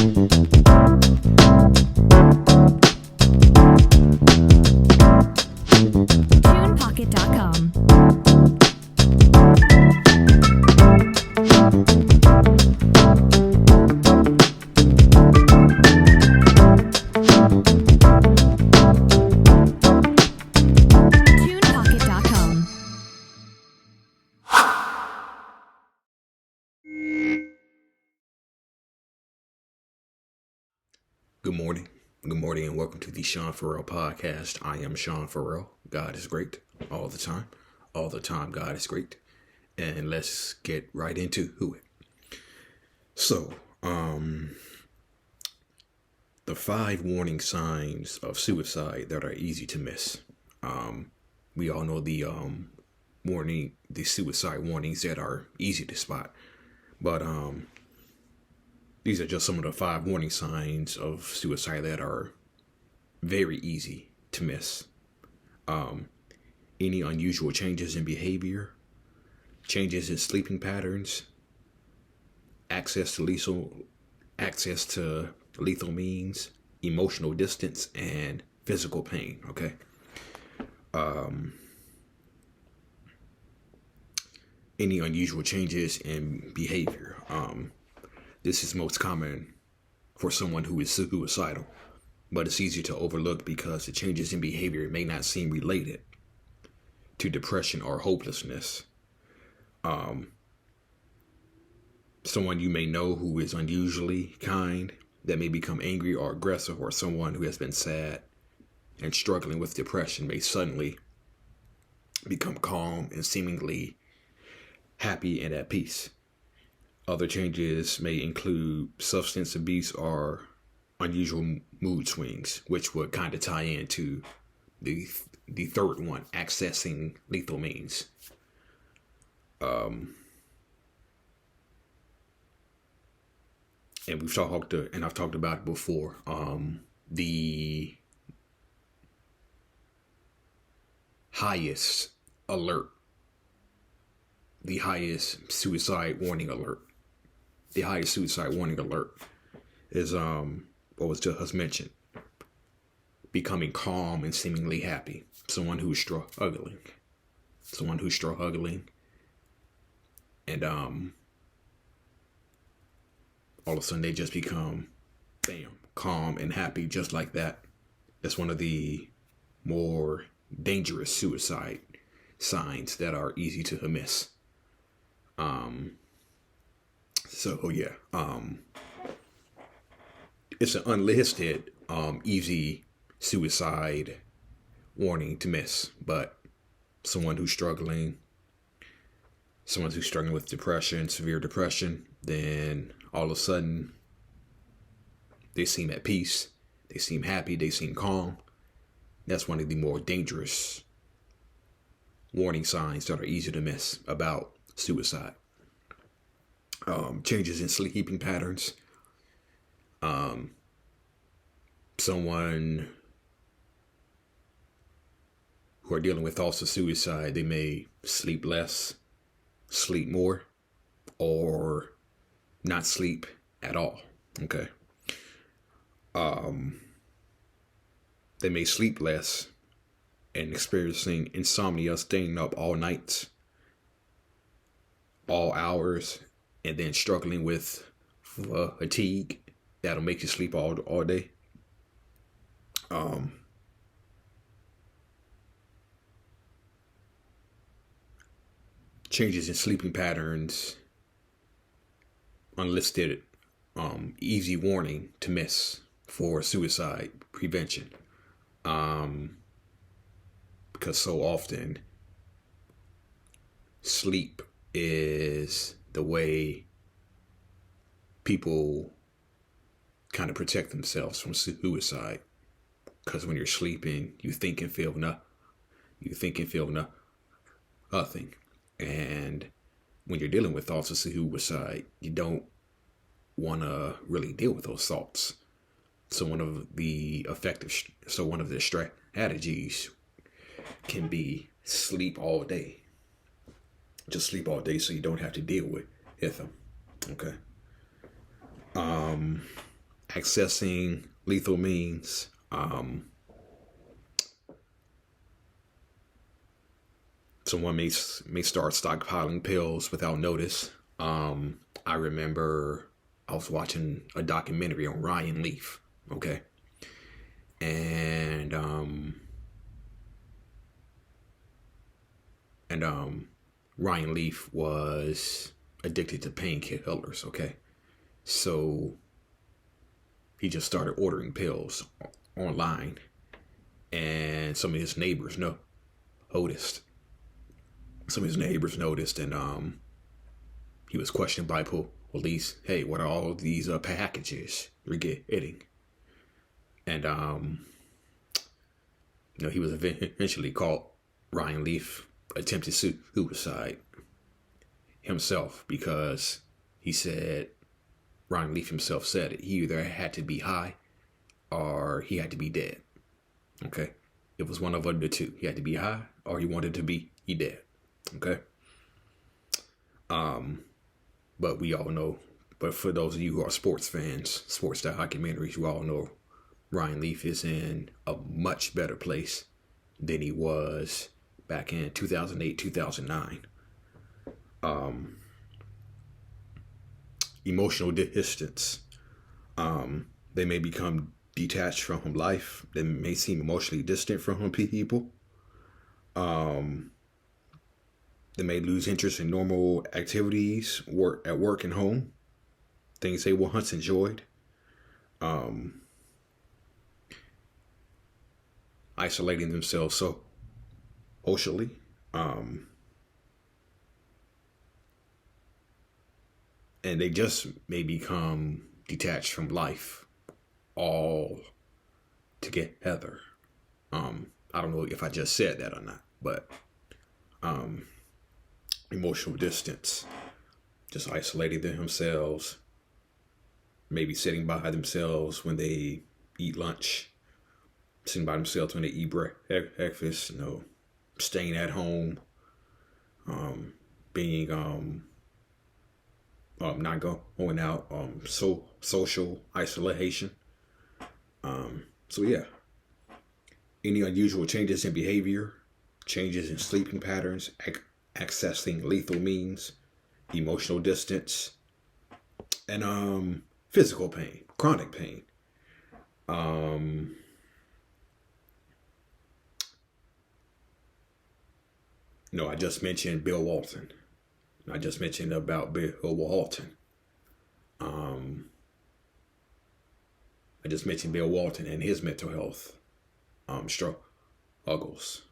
TunePocket.com. TunePocket.com. Good morning. Good morning and welcome to the Sean Farrell podcast. I am Sean Farrell. God is great all the time. All the time, God is great. And let's get right into it. So, the 5 warning signs of suicide that are easy to miss. We all know the suicide warnings that are easy to spot. But these are just some of the 5 warning signs of suicide that are very easy to miss. Any unusual changes in behavior, changes in sleeping patterns, access to lethal means, emotional distance, and physical pain. Okay. Any unusual changes in behavior. This is most common for someone who is suicidal, but it's easy to overlook because the changes in behavior may not seem related to depression or hopelessness. Someone you may know who is unusually kind that may become angry or aggressive, or someone who has been sad and struggling with depression may suddenly become calm and seemingly happy and at peace. Other changes may include substance abuse or unusual mood swings, which would kind of tie into the third one, accessing lethal means. And I've talked about it before. The highest suicide warning alert. The highest suicide warning alert is what was just mentioned. Becoming calm and seemingly happy. Someone who's struggling. And all of a sudden they just become calm and happy just like that. That's one of the more dangerous suicide signs that are easy to miss. It's an unlisted easy suicide warning to miss, but someone who's struggling with depression, severe depression, then all of a sudden they seem at peace, they seem happy, they seem calm. That's one of the more dangerous warning signs that are easy to miss about suicide. Changes in sleeping patterns. Someone who are dealing with thoughts of suicide, they may sleep less, sleep more, or not sleep at all. Okay. They may sleep less and experiencing insomnia, staying up all night, all hours, and then struggling with fatigue that'll make you sleep all day. Changes in sleeping patterns, unlisted, easy warning to miss for suicide prevention. Because so often sleep is the way people kind of protect themselves from suicide. Because when you're sleeping, you think and feel nothing. And when you're dealing with thoughts of suicide, you don't want to really deal with those thoughts. So one of the strategies can be sleep all day. Just sleep all day so you don't have to deal with them. Okay. accessing lethal means. Someone may start stockpiling pills without notice. I remember I was watching a documentary on Ryan Leaf. Okay, and Ryan Leaf was addicted to painkillers. Okay, so he just started ordering pills online, and some of his neighbors noticed. Some of his neighbors noticed, and he was questioned by police. Hey, what are all these packages you're getting? And he was eventually caught. Ryan Leaf attempted suicide himself because he said, Ryan Leaf himself said it, he either had to be high or he had to be dead. Okay, it was one of the two. He had to be high or he wanted to be dead. Okay. But we all know, but for those of you who are sports fans, sports documentaries, you all know Ryan Leaf is in a much better place than he was back in 2008, 2009. Emotional distance. They may become detached from life. They may seem emotionally distant from people. They may lose interest in normal activities, work and home, things they once enjoyed. Isolating themselves socially. And they just may become detached from life all together. I don't know if I just said that or not, but emotional distance, just isolating themselves, maybe sitting by themselves when they eat lunch, sitting by themselves when they eat breakfast, staying at home, being not going out, social isolation. So yeah, any unusual changes in behavior, changes in sleeping patterns, accessing lethal means, emotional distance, and physical pain, chronic pain. I just mentioned Bill Walton. I just mentioned about Bill Walton. I just mentioned Bill Walton and his mental health struggles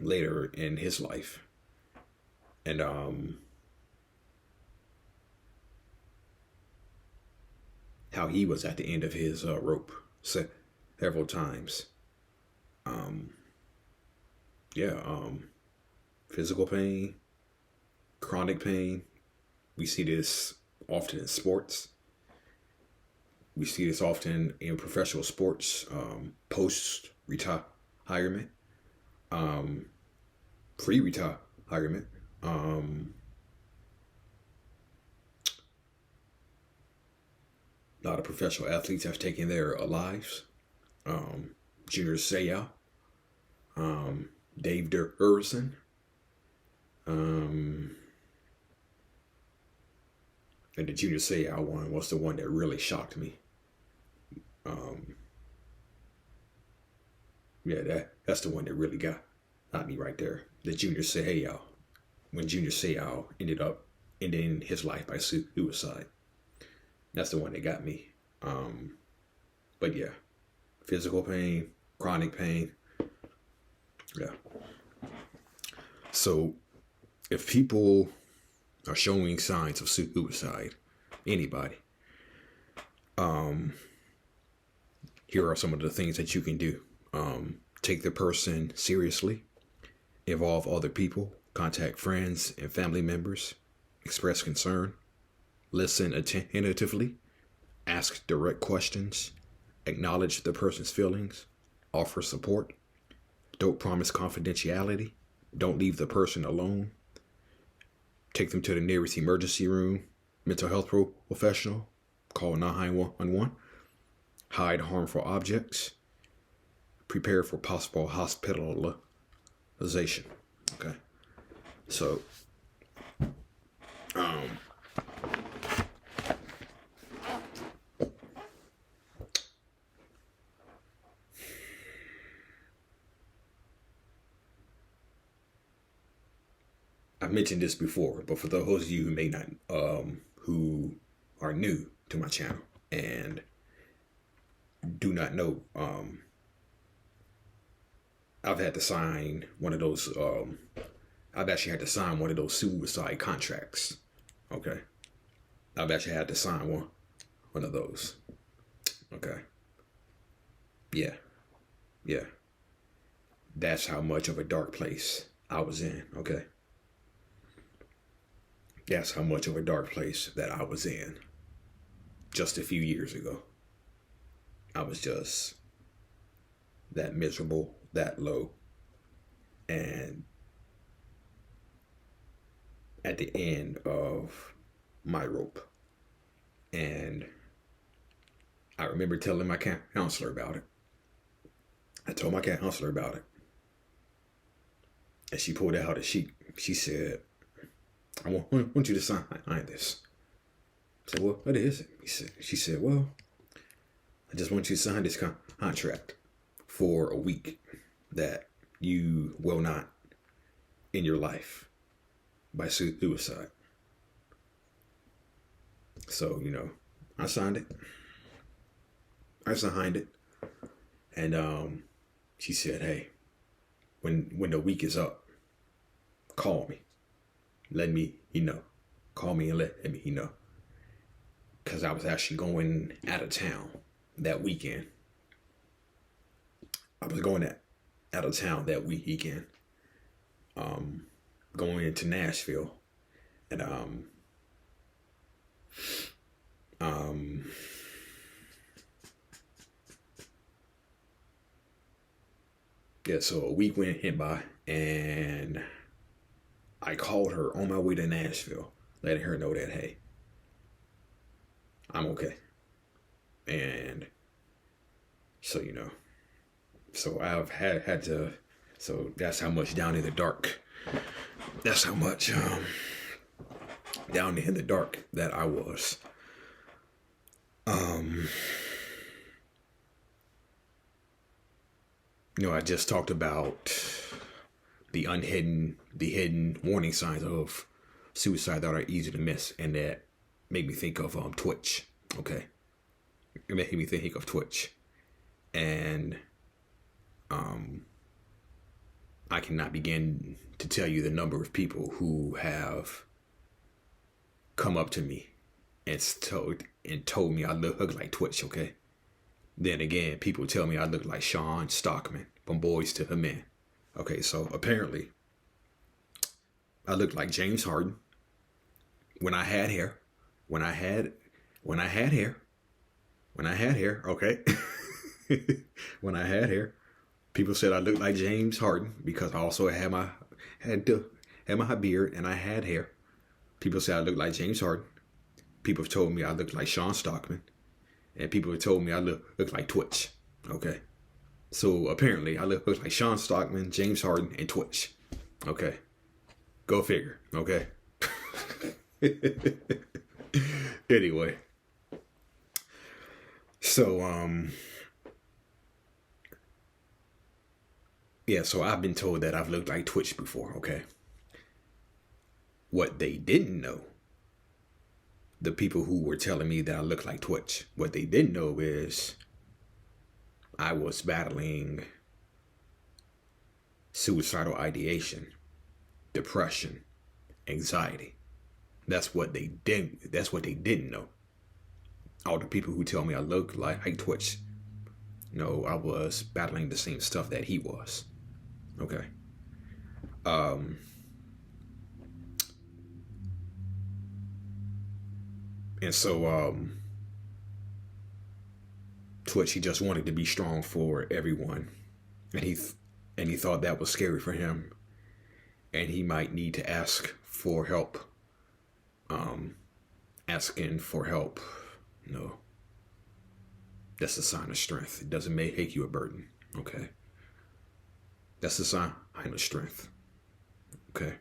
later in his life. And how he was at the end of his rope several times. Physical pain, chronic pain. We see this often in sports. We see this often in professional sports, post-retirement, pre-retirement. A lot of professional athletes have taken their lives. Junior Seau, Dave Duerson, and the Junior Seau one was the one that really shocked me. That's the one that really got me right there. The Junior Seau, when Junior Seau ended up ending his life by suicide. That's the one that got me. But yeah, physical pain, chronic pain. Yeah. So if people are showing signs of suicide, anybody, here are some of the things that you can do. Take the person seriously, involve other people, contact friends and family members, express concern, listen attentively, ask direct questions, acknowledge the person's feelings, offer support, don't promise confidentiality, don't leave the person alone, take them to the nearest emergency room, mental health professional, call 911, hide harmful objects, prepare for possible hospitalization. Okay. So, I've mentioned this before, but for those of you who may not, who are new to my channel and do not know, I've had to sign one of those, I've actually had to sign one of those suicide contracts. Okay. I've actually had to sign one of those. Okay. Yeah. Yeah. That's how much of a dark place I was in. Okay. That's how much of a dark place that I was in just a few years ago. I was just that miserable, that low, and at the end of my rope. And I remember telling my counselor about it. I told my counselor about it. And she pulled out a sheet. She said, I want you to sign this. I said, well, what is it? She said, well, I just want you to sign this contract for a week that you will not end your life by suicide. So, I signed it. I signed it. And she said, hey, when the week is up, call me. Let me know. Call me and let me know. Because I was actually going out of town that weekend. I was going out of town that weekend. Going into Nashville. And yeah, so a week went by, and I called her on my way to Nashville, letting her know that, hey, I'm okay. And so, so I've had to, so that's how much down in the dark, that's how much down in the dark that I was. I just talked about the hidden warning signs of suicide that are easy to miss, and that made me think of Twitch. Okay, it made me think of Twitch, and I cannot begin to tell you the number of people who have come up to me and told me I look like Twitch. Okay, then again, people tell me I look like Sean Stockman from Boys to Men. Okay, so apparently I look like James Harden when I had hair. When I had hair. Okay. When I had hair, people said I looked like James Harden because I also had my beard and I had hair. People said I looked like James Harden. People have told me I look like Sean Stockman, and people have told me I look like Twitch. Okay. So apparently I look like Sean Stockman, James Harden, and Twitch. Okay. Go figure. Okay. Anyway. So, yeah, so I've been told that I've looked like Twitch before. Okay. What they didn't know, the people who were telling me that I look like Twitch, what they didn't know is I was battling suicidal ideation, depression, anxiety. That's what they didn't know. All the people who tell me I look like Twitch, I was battling the same stuff that he was. Okay. And so Twitch, he just wanted to be strong for everyone, and he thought that was scary for him, and he might need to ask for help. Asking for help No, that's a sign of strength. It doesn't make you a burden. Okay, that's a sign of strength. Okay.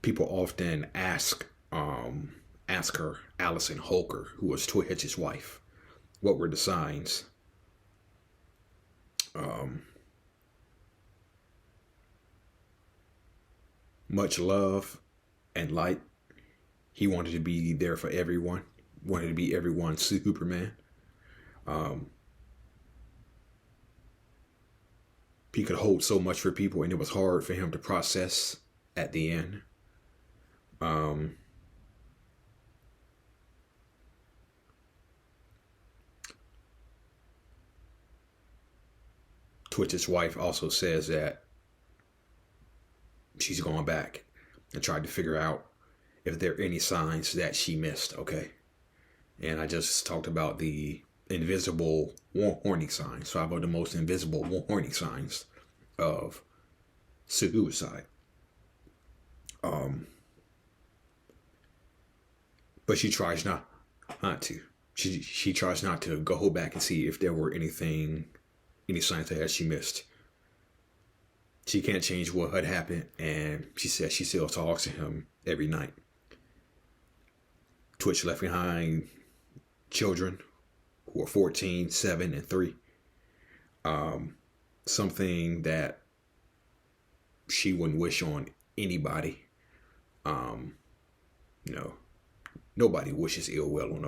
People often ask her, Allison Holker, who was Twitch's wife, what were the signs. Much love and light. He wanted to be there for everyone. Wanted to be everyone's Superman. He could hold so much for people, and it was hard for him to process at the end. Twitch's wife also says that she's gone back and tried to figure out if there are any signs that she missed. Okay. And I just talked about the invisible warning signs. 5 of the most invisible warning signs of suicide. But she tries not to. She tries not to go back and see if there were any signs that she missed. She can't change what had happened, and she says she still talks to him every night. Twitch left behind children who are 14, 7, and 3. Something that she wouldn't wish on anybody. Nobody wishes ill will on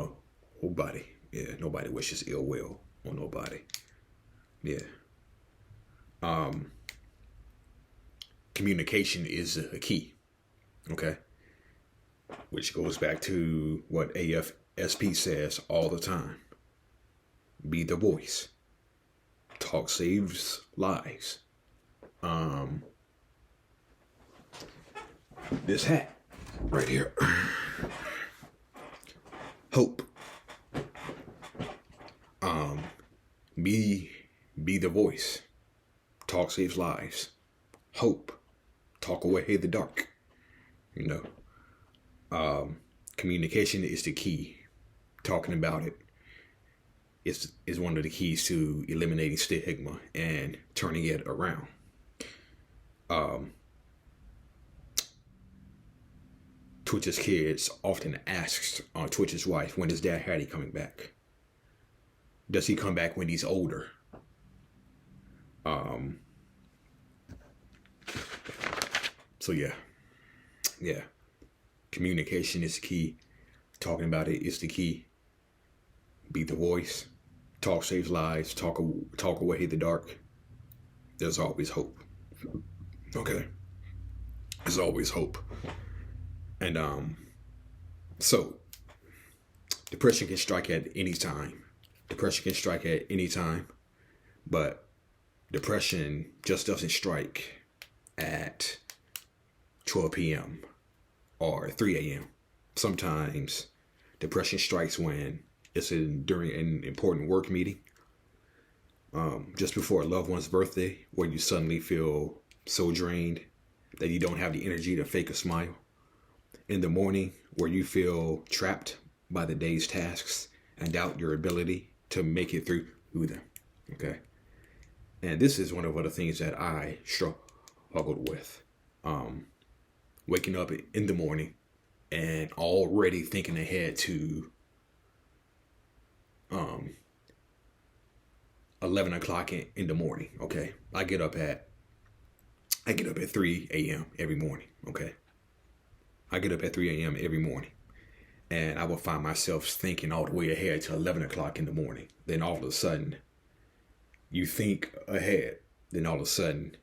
nobody. Yeah, nobody wishes ill will on nobody. Yeah. Communication is a key. Okay. Which goes back to what AFSP says all the time. Be the voice. Talk saves lives. This hat right here. Hope. Be the voice. Talk saves lives. Hope. Talk away the dark. Communication is the key. Talking about it is one of the keys to eliminating stigma and turning it around. Twitch's kids often asks Twitch's wife, when is Dad Hattie coming back? Does he come back when he's older? So yeah. Communication is the key. Talking about it is the key. Be the voice. Talk saves lives. Talk away the dark. There's always hope. Okay. There's always hope. And so depression can strike at any time. But depression just doesn't strike at 12 p.m. or 3 a.m. Sometimes depression strikes when it's during an important work meeting, just before a loved one's birthday, where you suddenly feel so drained that you don't have the energy to fake a smile. In the morning, where you feel trapped by the day's tasks and doubt your ability to make it through them. Okay. And this is one of the things that I struggled with. Waking up in the morning and already thinking ahead to 11 o'clock in the morning. Okay. I get up at 3 a.m. every morning. Okay. I get up at 3 a.m. every morning, and I will find myself thinking all the way ahead to 11 o'clock in the morning. Then all of a sudden, you think ahead. Then all of a sudden,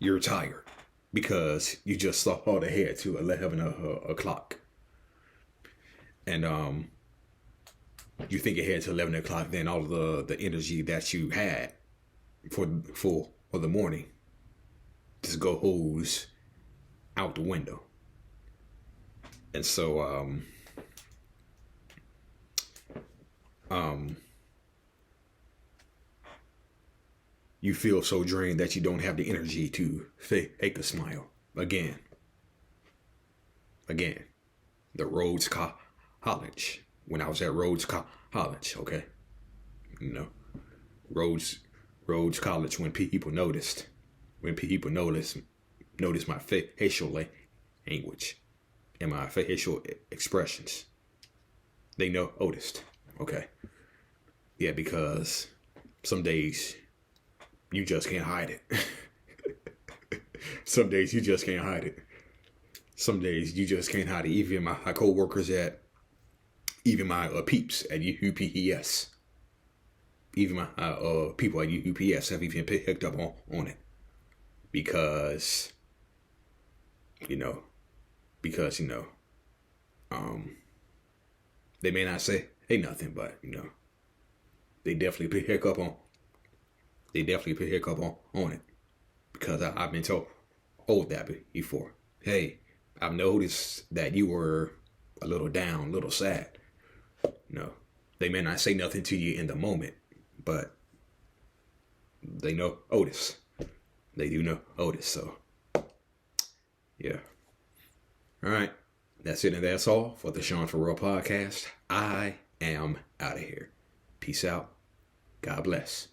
you're tired because you just thought ahead to 11 o'clock. And you think ahead to 11 o'clock, then all of the energy that you had for the morning just goes out the window. And so, you feel so drained that you don't have the energy to fake a smile. Again, the Rhodes College, when I was at Rhodes College, okay? You know, Rhodes College, when people noticed my facial language and my facial expressions, they noticed, okay? Yeah, because some days you just can't hide it. Some days you just can't hide it. Some days you just can't hide it. Even my co-workers even my peeps at UPS, even my people at UPS have even picked up on it. Because, they may not say nothing, but, they definitely pick up on it. Because I've been told that before. Hey, I've noticed that you were a little down, a little sad. They may not say nothing to you in the moment, but they know Otis. They do know Otis, so yeah. All right, that's it and that's all for the Sean Farrell podcast. I am out of here. Peace out. God bless.